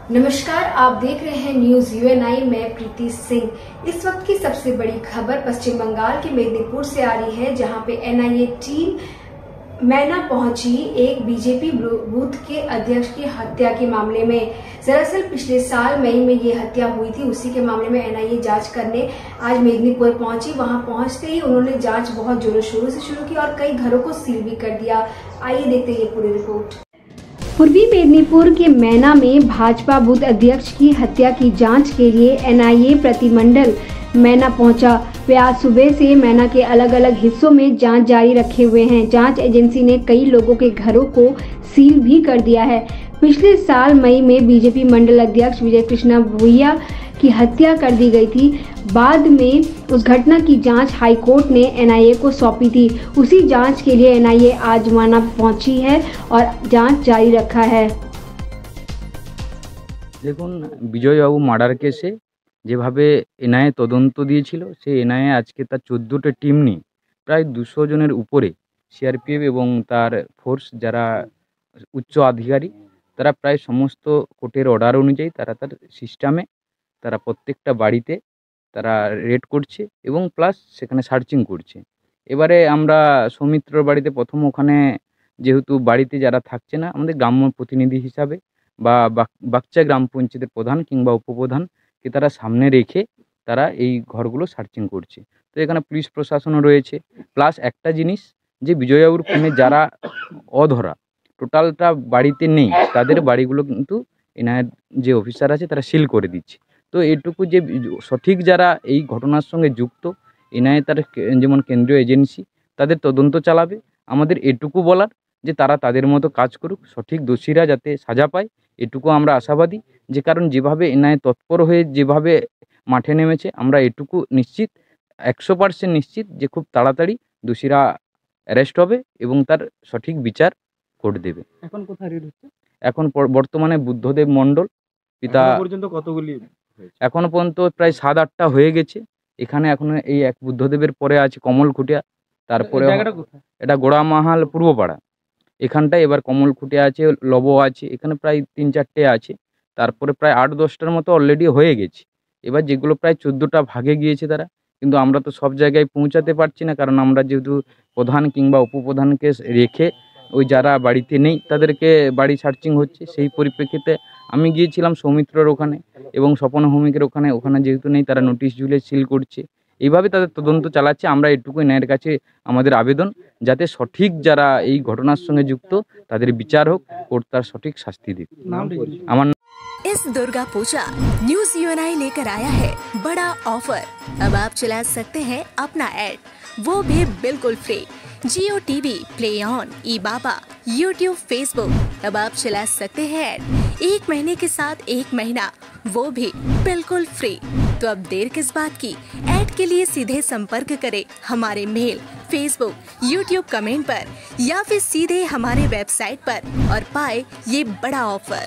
नमस्कार, आप देख रहे हैं न्यूज यूएनआई। मैं प्रीति सिंह। इस वक्त की सबसे बड़ी खबर पश्चिम बंगाल के मेदिनीपुर से आ रही है, जहां पे एनआईए टीम मैना पहुंची एक बीजेपी बूथ के अध्यक्ष की हत्या के मामले में। दरअसल पिछले साल मई में ये हत्या हुई थी। उसी के मामले में एनआईए जांच करने आज मेदिनीपुर पहुंची। वहां पहुंचते ही उन्होंने जांच बहुत जोरों शोरों से शुरू की और कई घरों को सील भी कर दिया। आइए देखते हैं ये पूरी रिपोर्ट। पूर्वी मेदिनीपुर के मैना में भाजपा बूथ अध्यक्ष की हत्या की जांच के लिए एनआईए प्रतिमंडल मैना पहुंचा। वे आज सुबह से मैना के अलग अलग हिस्सों में जांच जारी रखे हुए हैं। जांच एजेंसी ने कई लोगों के घरों को सील भी कर दिया है। पिछले साल मई में बीजेपी मंडल अध्यक्ष विजय कृष्णा भुइया की हत्या कर दी गई थी। बाद में उस घटना की जांच हाईकोर्ट ने एनआईए को सौंपी थी। उसी जांच के लिए एनआईए आज मैना पहुंची है और जांच जारी रखा है। দেখুন, বিজয়বাবু মার্ডার কেসে যেভাবে এনআইএ তদন্ত দিয়েছিল, সেই এনআইএ আজকে তার 14টা টিম নিয়ে প্রায় 200 জনের উপরে সিআরপিএফ এবং তার ফোর্স যারা উচ্চ আধিকারিক, তারা প্রায় সমস্ত কোর্টের অর্ডার অনুযায়ী তার সিস্টেমে তারা প্রত্যেকটা বাড়িতে তারা রেড করছে এবং প্লাস সেখানে সার্চিং করছে। এবারে আমরা সৌমিত্রর বাড়িতে প্রথম ওখানে যেহেতু বাড়িতে যারা থাকছে না, আমাদের গ্রাম্য প্রতিনিধি হিসাবে বা বাকচা গ্রাম পঞ্চায়েতের প্রধান কিংবা উপপ্রধানকে তারা সামনে রেখে তারা এই ঘরগুলো সার্চিং করছে। তো এখানে পুলিশ প্রশাসনও রয়েছে। প্লাস একটা জিনিস, যে বিজয়বাবুর খুনে যারা অধরা টোটালটা বাড়িতে নেই, তাদের বাড়িগুলো কিন্তু এনআইএর যে অফিসার আছে তারা সিল করে দিচ্ছে। তো এটুকু যে সঠিক যারা এই ঘটনার সঙ্গে যুক্ত, এনআইএ তার যেমন কেন্দ্রীয় এজেন্সি তাদের তদন্ত চালাবে। আমাদের এটুকু বলার যে তারা তাদের মতো কাজ করুক, সঠিক দোষীরা যাতে সাজা পায়, এটুকু আমরা আশাবাদী। যে কারণ যেভাবে এনআইএ তৎপর হয়ে যেভাবে মাঠে নেমেছে, আমরা এটুকু নিশ্চিত 100% নিশ্চিত যে খুব তাড়াতাড়ি দোষীরা অ্যারেস্ট হবে এবং তার সঠিক বিচার কোর্ট দেবে। এখন কোথায় রেড হচ্ছে? এখন বর্তমানে বুদ্ধদেব মণ্ডল পিতা পর্যন্ত কতগুলি এখনো পর্যন্ত প্রায় 7-8টা হয়ে গেছে। এখানে এখন এই এক বুদ্ধদেবের পরে আছে কমল খুঁটিয়া, তারপরে এটা গোড়ামাহাল পূর্বপাড়া, এখানটায় এবার কমল খুঁটিয়া আছে, লব আছে, এখানে প্রায় 3-4টে আছে। তারপরে প্রায় 8-10টার মতো অলরেডি হয়ে গেছে। এবার যেগুলো প্রায় 14টা ভাগে গিয়েছে তারা, কিন্তু আমরা তো সব জায়গায় পৌঁছাতে পারছি না, কারণ আমরা যেহেতু প্রধান কিংবা উপপ্রধানকে রেখে ওই যারা বাড়িতে নেই তাদেরকে বাড়ি সার্চিং হচ্ছে। সেই পরিপ্রেক্ষিতে আমি গিয়েছিলাম সৌমিত্রর ওখানে এবং স্বপন ভৌমিকের ওখানে যেহেতু নেই, তারা নোটিশ ঝুলে সিল করছে। এইভাবে তাদের তদন্ত চালাচ্ছে। আমরা এটুকুই ন্যায়ের কাছে আমাদের আবেদন, যাতে সঠিক যারা এই ঘটনার সঙ্গে যুক্ত তাদের বিচার হোক, কোর্ট তার সঠিক শাস্তি দিক। আমার इस दुर्गा पूजा न्यूज यूएनआई लेकर आया है बड़ा ऑफर। अब आप चला सकते हैं अपना ऐड, वो भी बिल्कुल free. Jio TV, play on, E Baba, YouTube, Facebook, अब आप चला सकते हैं ऐड 1 महीने के साथ 1 महीना, वो भी बिल्कुल फ्री। तो अब देर किस बात की? ऐड के लिए सीधे संपर्क करें हमारे मेल, फेसबुक, यूट्यूब कमेंट पर या फिर सीधे हमारे वेबसाइट पर और पाए ये बड़ा ऑफर।